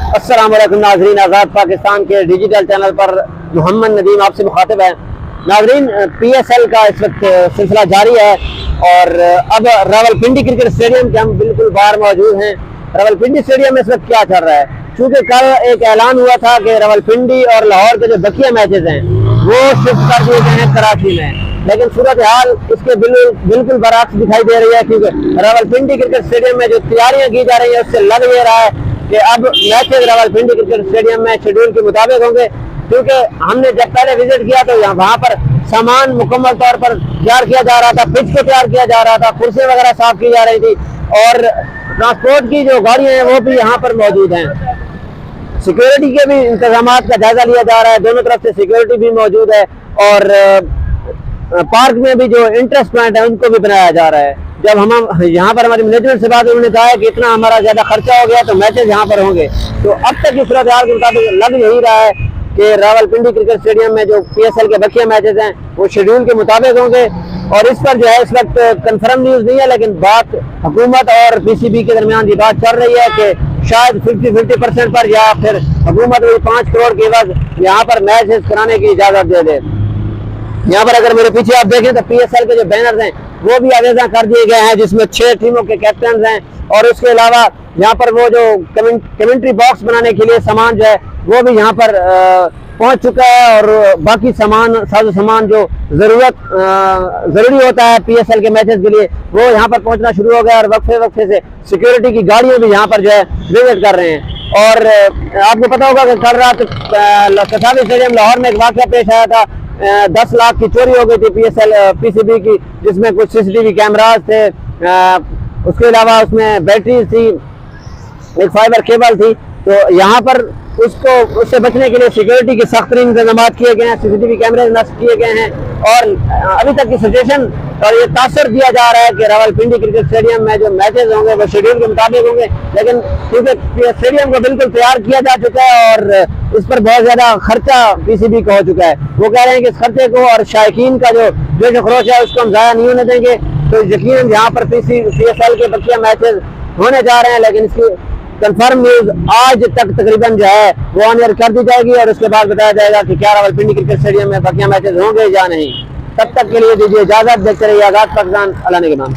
अस्सलाम वालेकुम नाज़रीन, आज़ाद पाकिस्तान के डिजिटल चैनल पर मोहम्मद नदीम आपसे मुखातिब है। नाज़रीन, PSL का इस वक्त सिलसिला जारी है और अब रावलपिंडी क्रिकेट स्टेडियम के हम बिल्कुल बाहर मौजूद हैं। रावलपिंडी स्टेडियम में इस वक्त क्या चल रहा है, क्योंकि कल एक ऐलान हुआ था कि रावलपिंडी और लाहौर के जो बकिया मैचेस हैं वो शिफ्ट कर दिए गए हैं कराची में, लेकिन सूरत हाल इसके बिल्कुल बरअक्स दिखाई दे रही है, क्योंकि रावलपिंडी क्रिकेट स्टेडियम में जो तैयारियां की जा रही है उससे लग ये रहा है कि अब मैचेस रावलपिंडी क्रिकेट स्टेडियम में शेड्यूल के मुताबिक होंगे। क्योंकि हमने जब पहले विजिट किया तो वहाँ पर सामान मुकम्मल तौर पर तैयार किया जा रहा था, पिच को तैयार किया जा रहा था, कुर्सियां वगैरह साफ की जा रही थी और ट्रांसपोर्ट की जो गाड़ियां हैं वो भी यहाँ पर मौजूद हैं। सिक्योरिटी के भी इंतजाम का जायजा लिया जा रहा है, दोनों तरफ से सिक्योरिटी भी मौजूद है और पार्क में भी जो इंटरेस्ट पॉइंट है उनको भी बनाया जा रहा है। जब हम यहाँ पर हमारे मैनेजमेंट से बात, उन्होंने कहा है कि इतना हमारा ज्यादा खर्चा हो गया तो मैचेस यहाँ पर होंगे, तो अब तक की सूरत हाल के मुताबिक लग यही रहा है कि रावलपिंडी क्रिकेट स्टेडियम में जो PSL के बकिया मैचेस हैं वो शेड्यूल के मुताबिक होंगे। और इस पर जो है इस वक्त कंफर्म न्यूज नहीं है, लेकिन बात हुकूमत और PCB के दरमियान ये बात चल रही है कि शायद 50% पर या फिर हुकूमत 5 करोड़ के बाद यहाँ पर मैचेस कराने की इजाजत दे दे। यहाँ पर अगर मेरे पीछे आप देखें तो PSL के जो बैनर्स हैं वो भी आवेदन कर दिए गए हैं, जिसमें 6 टीमों के कैप्टन हैं और उसके अलावा यहाँ पर वो जो कमेंट्री बॉक्स बनाने के लिए सामान जो है वो भी यहाँ पर पहुंच चुका है और बाकी साजो सामान जो जरूरी होता है PSL के मैचेस के लिए वो यहाँ पर पहुंचना शुरू हो गया और वक्फे से सिक्योरिटी की गाड़ियां भी यहाँ पर जो है विजिट कर रहे हैं। और आपको पता होगा कि कल रात कसाबी स्टेडियम लाहौर में एक वाक़या पेश आया था, 10 लाख की चोरी हो गई थी PCB की, जिसमें कुछ CCTV कैमरास थे, उसके अलावा उसमें बैटरी थी, एक फाइबर केबल थी। तो यहाँ पर उससे बचने के लिए सिक्योरिटी के सख्त इंतजाम किए गए हैं, CCTV कैमरे नस्ब किए गए हैं और अभी तक की सिचुएशन और ये तासर दिया जा रहा है कि रावलपिंडी क्रिकेट स्टेडियम में जो मैचेस होंगे वो शेड्यूल के मुताबिक होंगे, लेकिन क्योंकि स्टेडियम को बिल्कुल तैयार किया जा चुका है और इस पर बहुत ज्यादा खर्चा PCB का हो चुका है। वो कह रहे हैं कि इस खर्चे को और शायकीन का जो खरोच है उसको हम ज़ाया नहीं होने देंगे। तो यकीनन यहाँ पर PSL के बकिया मैचेस होने जा रहे हैं, लेकिन इसकी कंफर्म न्यूज आज तक तकरीबन जो है वो ऑन एयर कर दी जाएगी और उसके बाद बताया जाएगा कि क्या रावलपिंडी क्रिकेट स्टेडियम में बकिया मैचेस होंगे या नहीं। तब तक के लिए दीजिए इजाजत, देखते रहिए आज़ाद पाकिस्तान। अल्लाह ने के नाम।